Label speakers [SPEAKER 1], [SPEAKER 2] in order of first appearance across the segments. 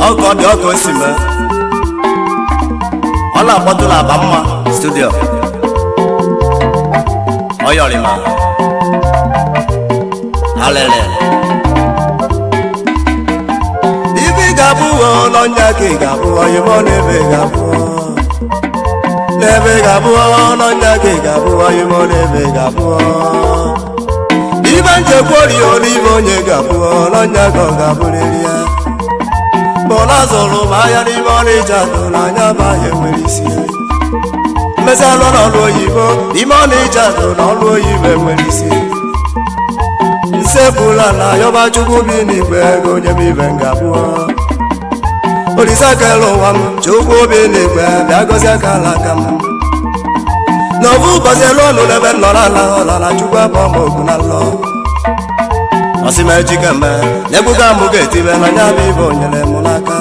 [SPEAKER 1] ọkọ dị ọkọ si mee ọ na-akpọtụla aba mma studio ọyọrịma alele ibi ga-abụ n'ọnya ka ị ga-abụ oyimo n'ebe ga-abụ n'ebe ga-abụ n'ọnya ka ị ga-abụ oyimo n'ebe ga-abụ ibe njekwori n'ibe onye ga-abụ n'ọnya ka ọ ga-abụrịrị ya bọla zụrụ ma ahịa n'ime ọnịcha tụrụ anya ma ahịa nwere isi mmezi alụ n'ọlụ oyibo n'ime ọnịcha tụrụ n'ọlụ oyibo enwere isi nsepụla na yọba chukwu bi n'igwe ego onye m ibe ngabụ olise kele ụwa m chukwu bi n'igwe bịa gọzie aka ala aka m n'ofu ụbọchị elu ọnụ n'ebe nnọrọ ala ọlara chukwu abụọ ma ogu na nlọ Ejike mbe egwu ka m ga-etibe n'anya bụ ibe onyere m n'aka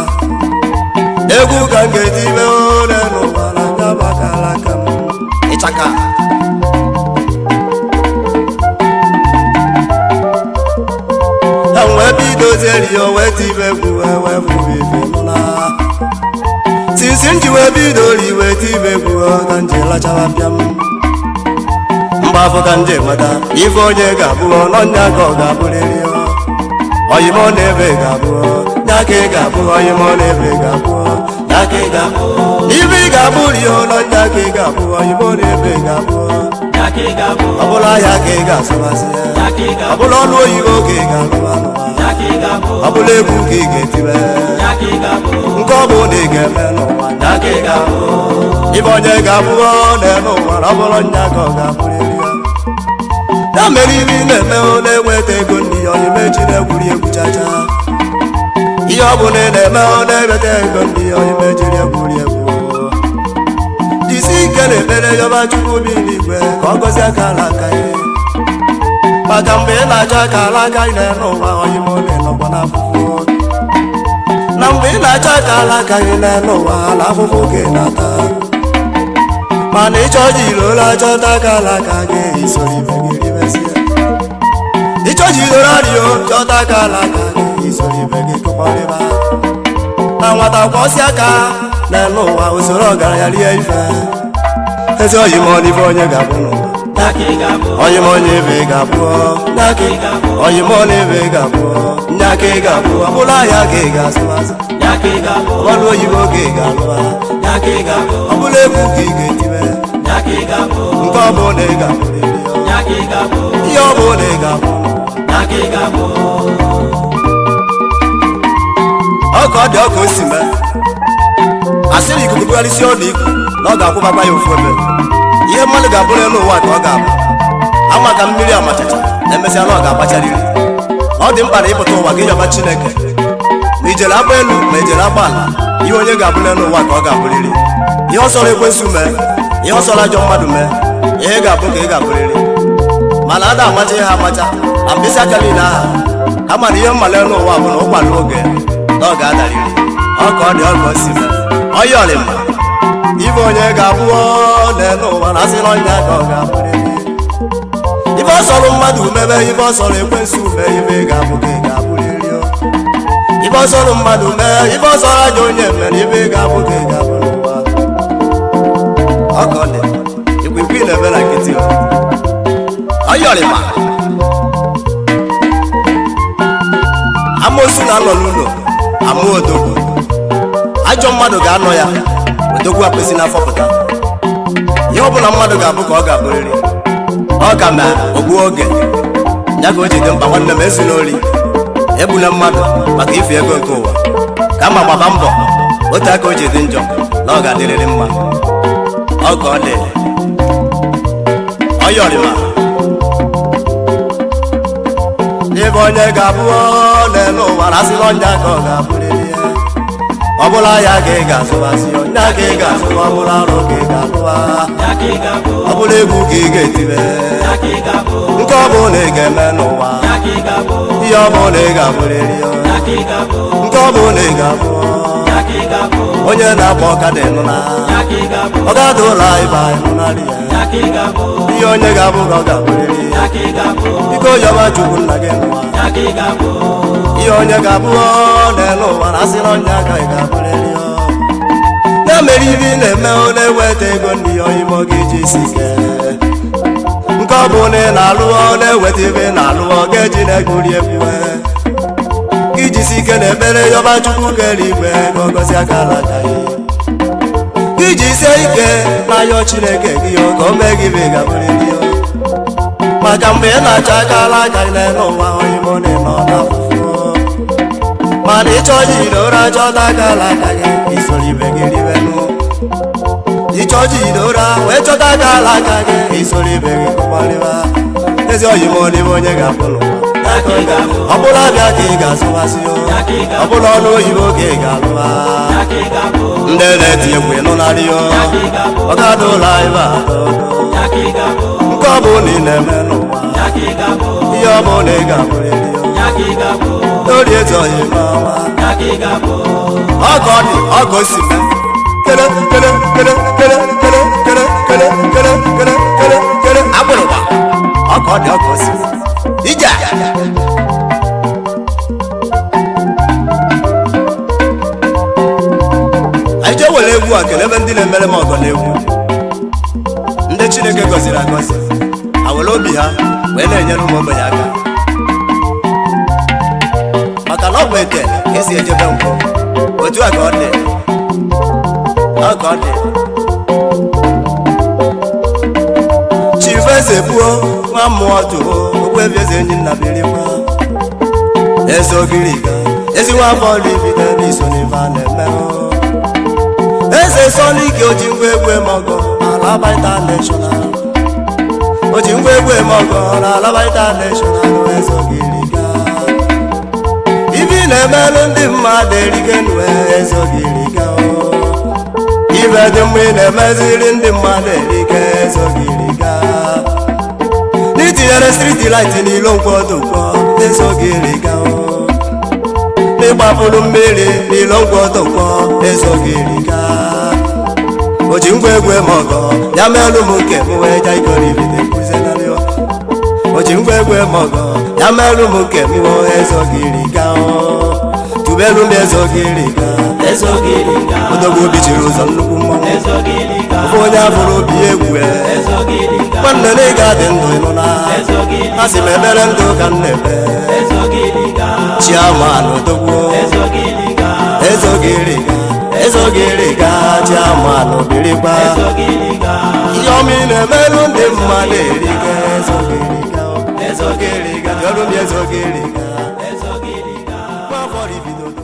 [SPEAKER 1] egwu ka m ga-etibe ole n'ụwa n'anya bụ akara aka m ịchaka ha wee bidozieri ya wee tibe egwu wee fụrụ ife nụna sisi m ji wee bidori wee tibe egwu ka m ji lachara bịa m mgbafọ ka m ji enweta ife onye ga-abụ n'ọnya ka ọ ga-abụrịrị oyimo n'ebe ga-abụ n'aka ị ga-abụ oyimo n'ebe ga-abụ n'aka ị ga-abụ n'ibe ị ga-abụ rio n'ọnya ka ị ga-abụ oyimo n'ebe ga-abụ ọbụla ahịa ka ị ga-asụbasị ya ọbụla ọnụ oyibo ka ị ga-alụ anụwa ọbụla egwu ka ị ga-etibe nke ọ bụ na ị ga-eme n'ụwa n'aka ị ga-abụ ibe onye ga-abụ n'elu ụwa na ọbụla nya ka ọ ga-abụrịrị ya mere ibe ị na-eme na-enweta ego ndị oyimeji na-egwuri egwu chacha ihe ọ bụla ị na-eme na-enweta ego ndị oyimejiri egwuri egwu jisi ike na-ekpere yọba chukwu bi n'igwe ka ọ gọzie aka ala aka ya maka mgbe ị na-achọ aka ala aka ị na-ene ụwa oyimo na-enọkwa n'afụfụ na mgbe ị na-achọ aka ala aka ị na-ene ụwa ala afụfụ ka ị na-ata mana ịchọji irola chọta aka ala aka gị isoro ibe gị ribesie ịchọji irola rio chọta aka ala aka gị isoro ibe gị kụkọrịba na nwata kwọsi aka n'elu ụwa usoro ọgaranya rie ife ezi oyimo n'ife onye ga-abụ n'ụwa oyimo n'ebe ga-abụ oyimo n'ebe ga-abụ nyaka ị ga-abụ ọbụla ahịa ka ị ga-azụazụ ọbụla oyibo ka ị ga-alụa ọbụla egwu ka ị ga-etibe nke ọ bụ na ị ga-abụ ihe ọ bụ na ị ga-abụ ọka ọ dị ọka o si mee asịrị ikuku bugharịsị ọdụ iku na ọ ga-akwụbakwa ya ofu ebe ihe mmadụ ga-abụrụ elu ụwa ka ọ ga-abụ ama ka mmiri amachacha na-emesịa na ọ ga-agbacharịrị ọ dị mkpa na ịpụta ụwa gị yọba Chineke ma ijere agba elu ma ijere agba ala ihe onye ga-abụrụ elu ụwa ka ọ ga-abụrịrị ihe ọ sọrọ ekwensu mee ihe ọ sọrọ ajọ mmadụ mee ihe ga-abụ ka ị ga-abụrịrị mana ada amacha ihe amacha na mkpịsị aka niile aha kama na ihe mmale elu ụwa bụ na ụkwa n'oge na ọ ga-adarịrị ọ ka ọ dị ọgọ si mee ọya ọrịmma ibe onye ga-abụ n'elu ụwa na asị n'ọnya ka ọ ga-abụrịrị ibe ọ sọrọ mmadụ mebe ibe ọ sọrọ ekwensu mee ibe ga-abụ ka ị ga-abụrịrị ibe ọ sọrọ mmadụ mee ibe ọ sọrọ ajọ onye mere ibe ga-abụ ka ị ga-abụ n'ụwa ọka ọ dị ikwikwi na-eme na nkịtị ọya ọrịmma amosu na-anọ n'ụlọ amụ odogwu ajọ mmadụ ga-anọ ya odogwu akpịsị n'afọ pụta ihe ọbụla mmadụ ga-abụ ka ọ ga-abụrịrị ọ ga ma ogbu oge ya ka o ji dị mkpa nwanne m esi n'ori egbula mmadụ maka ife ego nke ụwa kama gbaba mbọ otu aka o ji dị njọ na ọ ga-adịrịrị mma ọ ka ọ dị ọya ọrịma ebe onye ga-abụ n'elu ụwa na asịrị ọnya ka ọ ga-abụrịrị ya ọbụla ahịa ka ị ga-azụbasị ọnya ka ị ga-azụba ọbụla arụ ka ị ga-alụwa ọbụla egwu ka ị ga-etibe nke ọ bụ na ị ga-eme n'ụwa ihe ọ bụ na ị ga-abụrịrị nke ọ bụ na ị ga-abụ onye na-agba ọkada ịnụna ọkada ụlọ ịba ịnụnarị ya ihe onye ga-abụ ka ọ ga-abụrịrị biko yọba chukwu nna gị n'ụwa ihe onye ga-abụ n'elu ụwa na asị na onye aka ị ga-abụrịrị ya mere ibe ị na-eme na-eweta ego ndị oyimo gị ji si ike nke ọ bụ na ị na-alụọ na-eweta ibe na-alụọ ga-eji na-egwuri egwu iji si ike na ekpere yọba Chukwu kere igwe ka ọ gọzie akara aka ya iji sie ike n'anya Chineke gị ka o mee gị ibe ga-abụrịrị maka mgbe ị na-achọ akara aka gị n'ụwa oyimo na ịnọ n'afụfụ mana ịchọ jide ụra chọta akara aka gị isoro ibe gị ribenụ ịchọ jide ụra wee chọta akara aka gị isoro ibe gị kụkwarịba ezi oyimo n'ime onye ga-abụ n'ụwa ọ bụla abịa ka ị ga-azụwasị ọ bụla ọnụ oyibo ka ị ga-alụwa ndị na-eti egwu ịnụnarị ọ ga-ada ụlọ ibe nke ọ bụ na ị na-eme n'ụwa ihe ọ bụ na ị ga-abụrịrị n'ori ezi oyimo ọma ọka ọ dị ọka o si mee kele kele kele kele kele kele kele kele kele kele kele agbụrụgba ọka ọ dị ọka o si ije anyị jee were egwu a kele ebe ndị na-emere m ọgọ n'egwu ndị Chineke gọziri agọzi awere obi ha wee na-enyere ụmụ ogbenye aka maka na ọ bụ ete ka esi ejebe nkwụ otu a ka ọ dị Chief eze buo nwa mmụọ tụo okwebi eze enyi nna birikwa eze ogiriga ezi nwa afọ Oraifite n'iso n'ife a na-eme eze Sọnike oji ngwa egwu emọgọ n'Alaba International oji ngwa egwu emọgọ n'Alaba International eze ogiriga ibi na-emelụ ndị mmadụ erike nwe eze ogiriga ibe dị mgbe ị na-emeziri ndị mmadụ erike eze ogiriga n'itinyere striti light n'ilo nkwọdụkwọ eze ogiriga n'ịgbapụrụ mmiri n'ilo nkwọdụkwọ eze ogiriga oji ngwa egwu emọgọ ya melụ m nke m wee ja ikoribite kụzenarị oji ngwa egwu emọgọ ya melụ m nke m eze ogiriga tubelu m eze ogiriga odogwu obi jiri ụzọ nnukwu mmọnwụ ofe onye afụrụ obi egwu nwanne na ị ga-adị ndụ ịnụna a sị m ebere ndụ ka m na-ebe chiaman odogwu eze ogiriga chiaman birikwa ihe ọma ị na-emelụ ndị mmadụ erika eze ogiriga jọrụ m eze ogiriga nwa afọ Oraifite